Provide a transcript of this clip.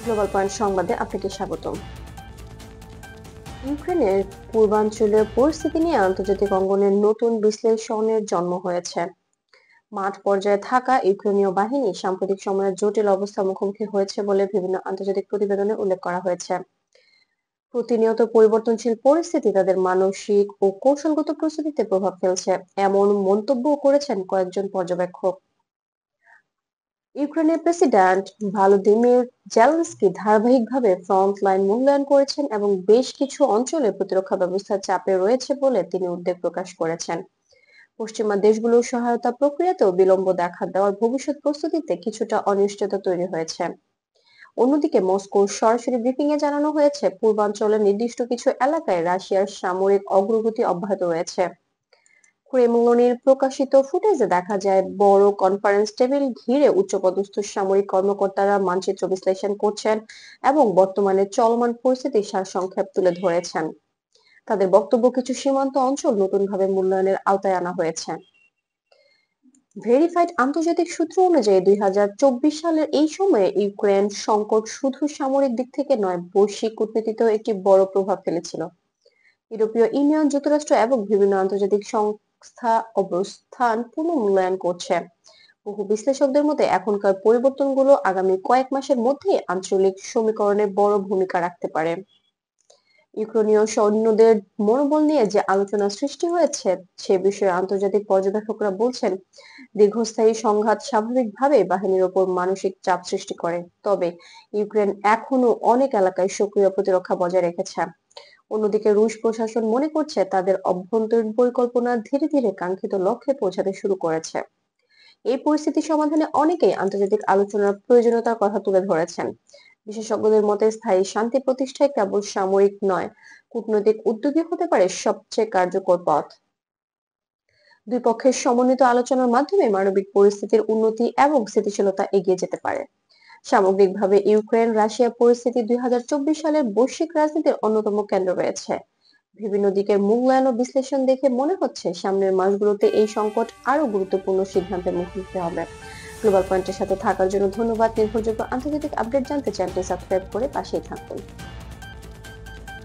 Global point সংবাদে আপনাকে স্বাগতম। ইউক্রেনের পূর্বাঞ্চলীয় পরিস্থিতি নিয়ে আন্তর্জাতিক অঙ্গনের নতুন বিশ্লেষণের জন্ম হয়েছে। মাঠ পর্যায়ে থাকা ইউক্রেনীয় বাহিনী সাম্প্রতিক সময়ে জটিল অবস্থার মুখোমুখি হয়েছে বলে বিভিন্ন আন্তর্জাতিক প্রতিবেদনে উল্লেখ করা হয়েছে। প্রতিনিয়ত পরিবর্তনশীল পরিস্থিতি তাদের মানসিক ও কৌশলগত প্রস্তুতিতে প্রভাব ফেলছে, এমন মন্তব্য করেছেন কয়েকজন পর্যবেক্ষক। ইউক্রেনের প্রেসিডেন্ট ভলোদিমির জেলেনস্কি ধারাবাহিকভাবে ফ্রন্ট লাইন মূল্যায়ন করেছেন এবং বেশ কিছু অঞ্চলে প্রতিরক্ষা ব্যবস্থা চাপে রয়েছে বলে তিনি উদ্বেগ প্রকাশ করেছেন। পশ্চিমা দেশগুলোর সহায়তা প্রক্রিয়াতেও বিলম্ব দেখা দেওয়ার ভবিষ্যৎ প্রস্তুতিতে কিছুটা অনিশ্চয়তা তৈরি হয়েছে। অন্যদিকে মস্কোর সরাসরি ব্রিফিং এ জানানো হয়েছে, পূর্বাঞ্চলের নির্দিষ্ট কিছু এলাকায় রাশিয়ার সামরিক অগ্রগতি অব্যাহত রয়েছে। ক্রেমলিনের প্রকাশিত ফুটেজে দেখা যায়, বড় কনফারেন্স টেবিল ঘিরে উচ্চপদস্থ সামরিক কর্মকর্তারা মানচিত্র বিশ্লেষণ করছেন এবং বর্তমানে চলমান পরিস্থিতির সারসংক্ষেপ তুলে ধরেছেন। তাদের বক্তব্য, কিছু সীমান্ত অঞ্চল নতুনভাবে মূল্যায়নের আওতায় আনা হয়েছে। ভেরিফাইড আন্তর্জাতিক সূত্র অনুযায়ী 2024 সালের এই সময়ে ইউক্রেন সংকট শুধু সামরিক দিক থেকে নয়, বৈশ্বিক কূটনীতিতেও একটি বড় প্রভাব ফেলেছিল। ইউরোপীয় ইউনিয়ন, যুক্তরাষ্ট্র এবং বিভিন্ন আন্তর্জাতিক সংস্থা অবস্থান পুনর্মূল্যায়ন করছে। বহু বিশ্লেষকদের মতে এখনকার পরিবর্তনগুলো আগামী কয়েক মাসের মধ্যেই আঞ্চলিক সমীকরণে বড় ভূমিকা রাখতে পারে। ইউক্রেনীয় সৈন্যদের মনোবল নিয়ে যে আলোচনা সৃষ্টি হয়েছে সে বিষয়ে আন্তর্জাতিক পর্যবেক্ষকরা বলছেন, দীর্ঘস্থায়ী সংঘাত স্বাভাবিকভাবে বাহিনীর ওপর মানসিক চাপ সৃষ্টি করে, তবে ইউক্রেন এখনো অনেক এলাকায় সক্রিয় প্রতিরক্ষা বজায় রেখেছে। অন্যদিকে রুশ প্রশাসন মনে করছে তাদের অভ্যন্তরীণ পরিকল্পনা ধীরে ধীরে কাঙ্ক্ষিত লক্ষ্যে পৌঁছাতে শুরু করেছে। এই পরিস্থিতি সমাধানে অনেকেই আন্তর্জাতিক আলোচনার প্রয়োজনীয়তার কথা তুলে ধরেছেন। বিশেষজ্ঞদের মতে স্থায়ী শান্তি প্রতিষ্ঠায় কেবল সামরিক নয়, কূটনৈতিক উদ্যোগই হতে পারে সবচেয়ে কার্যকর পথ। দুই পক্ষের সমন্বিত আলোচনার মাধ্যমে মানবিক পরিস্থিতির উন্নতি এবং স্থিতিশীলতা এগিয়ে যেতে পারে। সামগ্রিকভাবে ইউক্রেন রাশিয়া পরিস্থিতি 2024 সালের বৈশ্বিক রাজনীতির অন্যতম কেন্দ্র রয়েছে। বিভিন্ন দিকের মূল্যায়ন ও বিশ্লেষণ দেখে মনে হচ্ছে সামনের মাসগুলোতে এই সংকট আরো গুরুত্বপূর্ণ সিদ্ধান্তের মুখোমুখি হতে হবে। গ্লোবাল পয়েন্টের সাথে থাকার জন্য ধন্যবাদ। নির্ভরযোগ্য আন্তর্জাতিক আপডেট জানতে চ্যানেলটি সাবস্ক্রাইব করে পাশেই থাকুন।